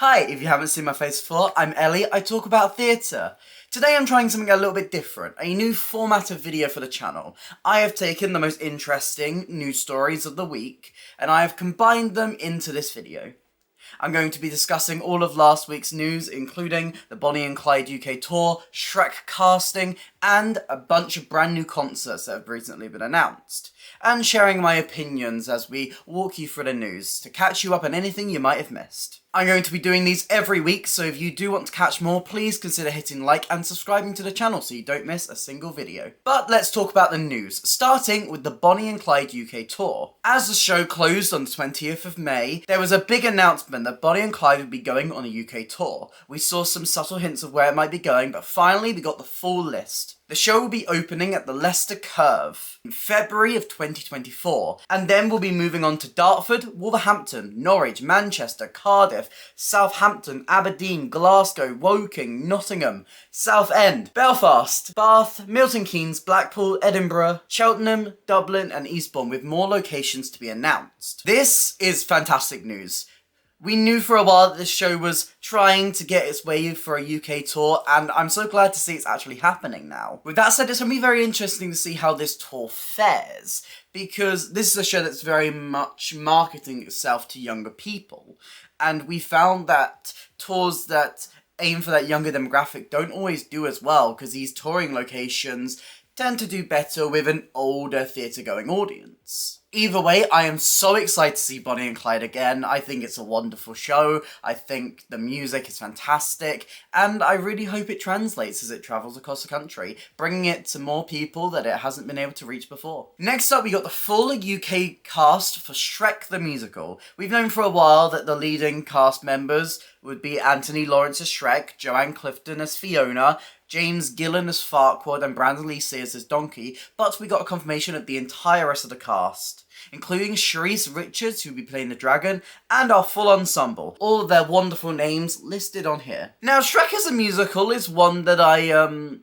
Hi, if you haven't seen my face before, I'm Ellie, I talk about theatre. Today I'm trying something a little bit different, a new format of video for the channel. I have taken the most interesting news stories of the week, and I have combined them into this video. I'm going to be discussing all of last week's news, including the Bonnie and Clyde UK tour, Shrek casting, and a bunch of brand new concerts that have recently been announced, and sharing my opinions as we walk you through the news to catch you up on anything you might have missed. I'm going to be doing these every week, so if you do want to catch more, please consider hitting like and subscribing to the channel so you don't miss a single video. But let's talk about the news, starting with the Bonnie and Clyde UK tour. As the show closed on the 20th of May, there was a big announcement that Bonnie and Clyde would be going on a UK tour. We saw some subtle hints of where it might be going, but finally we got the full list. The show will be opening at the Leicester Curve in February of 2024, and then we'll be moving on to Dartford, Wolverhampton, Norwich, Manchester, Cardiff, Southampton, Aberdeen, Glasgow, Woking, Nottingham, Southend, Belfast, Bath, Milton Keynes, Blackpool, Edinburgh, Cheltenham, Dublin and Eastbourne, with more locations to be announced. This is fantastic news. We knew for a while that this show was trying to get its way for a UK tour, and I'm so glad to see it's actually happening now. With that said, it's going to be very interesting to see how this tour fares, because this is a show that's very much marketing itself to younger people, and we found that tours that aim for that younger demographic don't always do as well, because these touring locations tend to do better with an older theatre-going audience. Either way, I am so excited to see Bonnie and Clyde again. I think it's a wonderful show, I think the music is fantastic, and I really hope it translates as it travels across the country, bringing it to more people that it hasn't been able to reach before. Next up, we got the full UK cast for Shrek the Musical. We've known for a while that the leading cast members would be Anthony Lawrence as Shrek, Joanne Clifton as Fiona, James Gillan as Farquaad and Brandon Lee Sears as Donkey, but we got a confirmation of the entire rest of the cast, including Charisse Richards, who will be playing the dragon, and our full ensemble. All of their wonderful names listed on here. Now, Shrek as a musical is one that I'm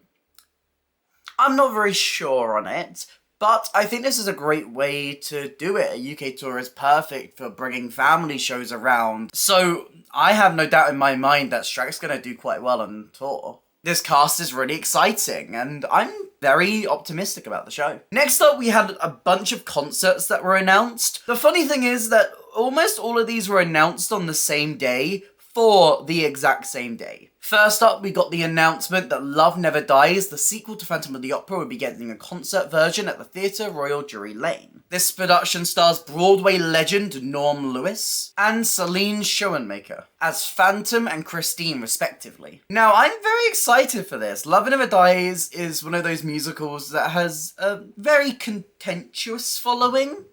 not very sure on it, but I think this is a great way to do it. A UK tour is perfect for bringing family shows around, so I have no doubt in my mind that Shrek's going to do quite well on tour. This cast is really exciting, and I'm very optimistic about the show. Next up, we had a bunch of concerts that were announced. The funny thing is that almost all of these were announced on the same day, for the exact same day. First up, we got the announcement that Love Never Dies, the sequel to Phantom of the Opera, will be getting a concert version at the Theatre Royal Drury Lane. This production stars Broadway legend Norm Lewis and Celine Schoenmaker as Phantom and Christine, respectively. Now, I'm very excited for this. Love Never Dies is one of those musicals that has a very contentious following,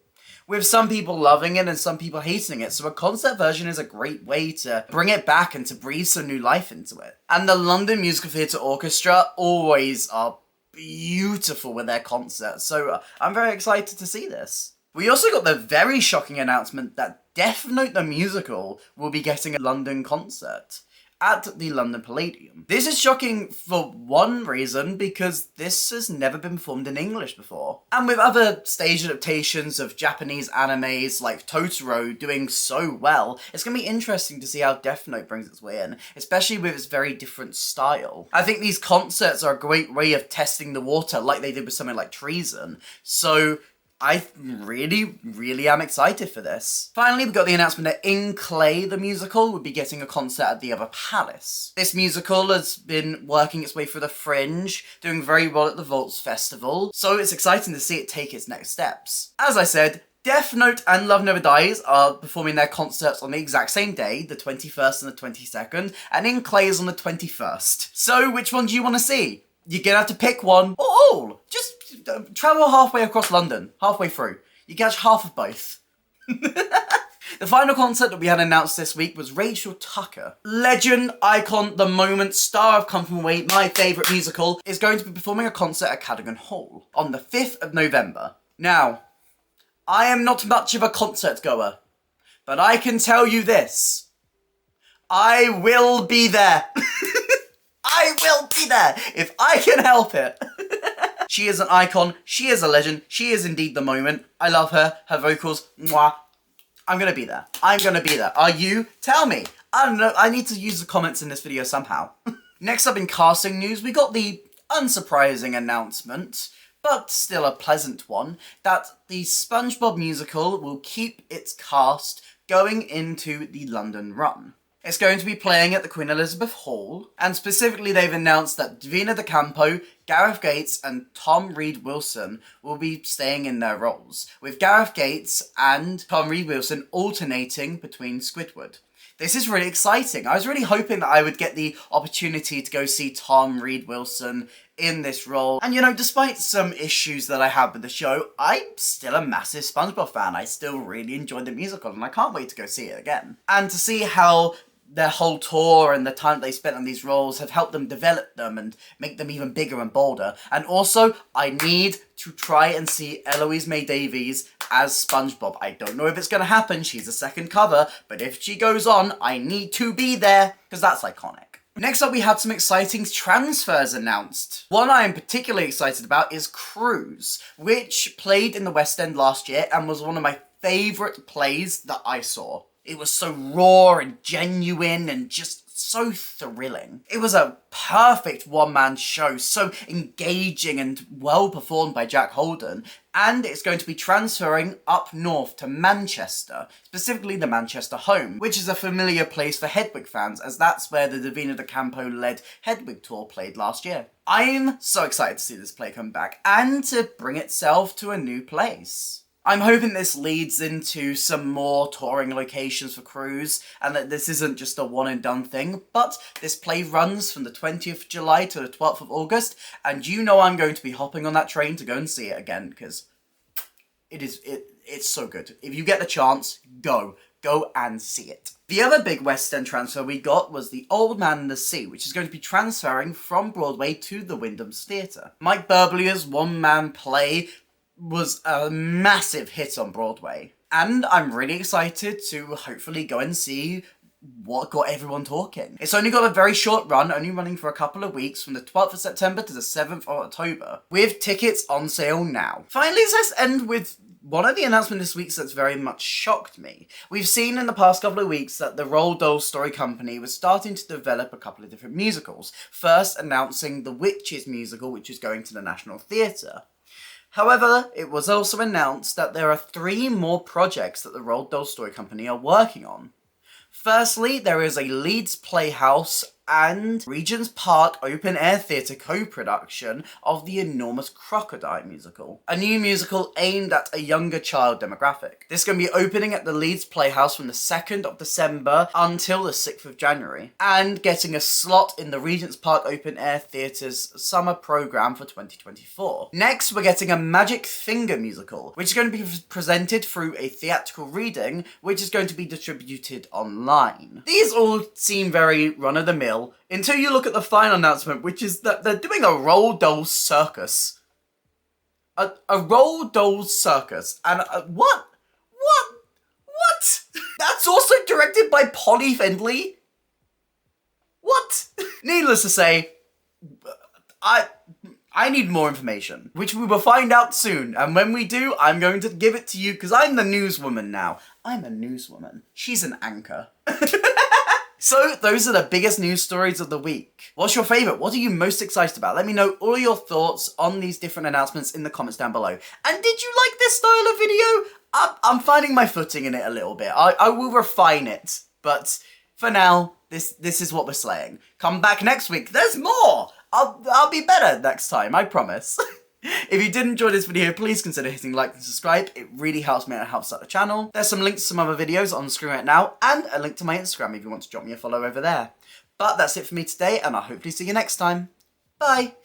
with some people loving it and some people hating it, so a concert version is a great way to bring it back and to breathe some new life into it. And the London Musical Theatre Orchestra always are beautiful with their concerts, so I'm very excited to see this. We also got the very shocking announcement that Death Note the Musical will be getting a London concert at the London Palladium. This is shocking for one reason, because this has never been performed in English before. And with other stage adaptations of Japanese animes like Totoro doing so well, it's going to be interesting to see how Death Note brings its way in, especially with its very different style. I think these concerts are a great way of testing the water, like they did with something like Treason, so I really am excited for this. Finally, we got the announcement that In Clay, the musical, would be getting a concert at the Other Palace. This musical has been working its way through the Fringe, doing very well at the Vaults Festival, so it's exciting to see it take its next steps. As I said, Death Note and Love Never Dies are performing their concerts on the exact same day, the 21st and the 22nd, and In Clay is on the 21st. So, which one do you want to see? You're gonna have to pick one, or all. Just travel halfway across London, halfway through. You catch half of both. The final concert that we had announced this week was Rachel Tucker. Legend, icon, the moment, star of Come From Away, my favourite musical, is going to be performing a concert at Cadogan Hall on the 5th of November. Now, I am not much of a concert goer, but I can tell you this. I will be there. I will be there if I can help it. She is an icon, she is a legend, she is indeed the moment. I love her vocals, mwah. I'm gonna be there. I'm gonna be there. Are you? Tell me. I don't know, I need to use the comments in this video somehow. Next up in casting news, we got the unsurprising announcement, but still a pleasant one, that the SpongeBob musical will keep its cast going into the London run. It's going to be playing at the Queen Elizabeth Hall, and specifically they've announced that Davina De Campo, Gareth Gates and Tom Reed-Wilson will be staying in their roles, with Gareth Gates and Tom Reed-Wilson alternating between Squidward. This is really exciting. I was really hoping that I would get the opportunity to go see Tom Reed-Wilson in this role. And you know, despite some issues that I have with the show, I'm still a massive SpongeBob fan. I still really enjoyed the musical and I can't wait to go see it again. And to see how their whole tour and the time they spent on these roles have helped them develop them and make them even bigger and bolder. And also, I need to try and see Eloise May Davies as SpongeBob. I don't know if it's going to happen, she's a second cover, but if she goes on, I need to be there, because that's iconic. Next up, we had some exciting transfers announced. One I am particularly excited about is Cruise, which played in the West End last year and was one of my favourite plays that I saw. It was so raw and genuine and just so thrilling. It was a perfect one-man show, so engaging and well performed by Jack Holden, and it's going to be transferring up north to Manchester, specifically the Manchester home, which is a familiar place for Hedwig fans, as that's where the Davina De Campo-led Hedwig tour played last year. I'm so excited to see this play come back, and to bring itself to a new place. I'm hoping this leads into some more touring locations for Cruise, and that this isn't just a one and done thing, but this play runs from the 20th of July to the 12th of August, and you know I'm going to be hopping on that train to go and see it again, because it's so good. If you get the chance, go and see it. The other big West End transfer we got was The Old Man and the Sea, which is going to be transferring from Broadway to the Wyndham's Theatre. Mike Birbiglia's one-man play was a massive hit on Broadway, and I'm really excited to hopefully go and see what got everyone talking. It's only got a very short run, only running for a couple of weeks from the 12th of September to the 7th of October, with tickets on sale now. Finally, let's end with one of the announcements this week that's very much shocked me. We've seen in the past couple of weeks that the Roald Dahl Story Company was starting to develop a couple of different musicals, first announcing the Witches musical, which is going to the National Theatre. However, it was also announced that there are 3 more projects that the Roald Dahl Story Company are working on. Firstly, there is a Leeds Playhouse and Regent's Park Open Air Theatre co-production of the Enormous Crocodile musical, a new musical aimed at a younger child demographic. This is going to be opening at the Leeds Playhouse from the 2nd of December until the 6th of January, and getting a slot in the Regent's Park Open Air Theatre's summer programme for 2024. Next, we're getting a Magic Finger musical, which is going to be presented through a theatrical reading, which is going to be distributed online. These all seem very run-of-the-mill, until you look at the final announcement, which is that they're doing a Roald Dahl circus. A Roald Dahl circus. And what? That's also directed by Polly Findlay? What? Needless to say, I need more information, which we will find out soon. And when we do, I'm going to give it to you, because I'm the newswoman now. I'm a newswoman. She's an anchor. So, those are the biggest news stories of the week. What's your favourite? What are you most excited about? Let me know all your thoughts on these different announcements in the comments down below. And did you like this style of video? I'm finding my footing in it a little bit. I will refine it. But for now, this is what we're slaying. Come back next week. There's more! I'll be better next time, I promise. If you did enjoy this video, please consider hitting like and subscribe. It really helps me and it helps out the channel. There's some links to some other videos on the screen right now, and a link to my Instagram if you want to drop me a follow over there. But that's it for me today, and I'll hopefully see you next time. Bye!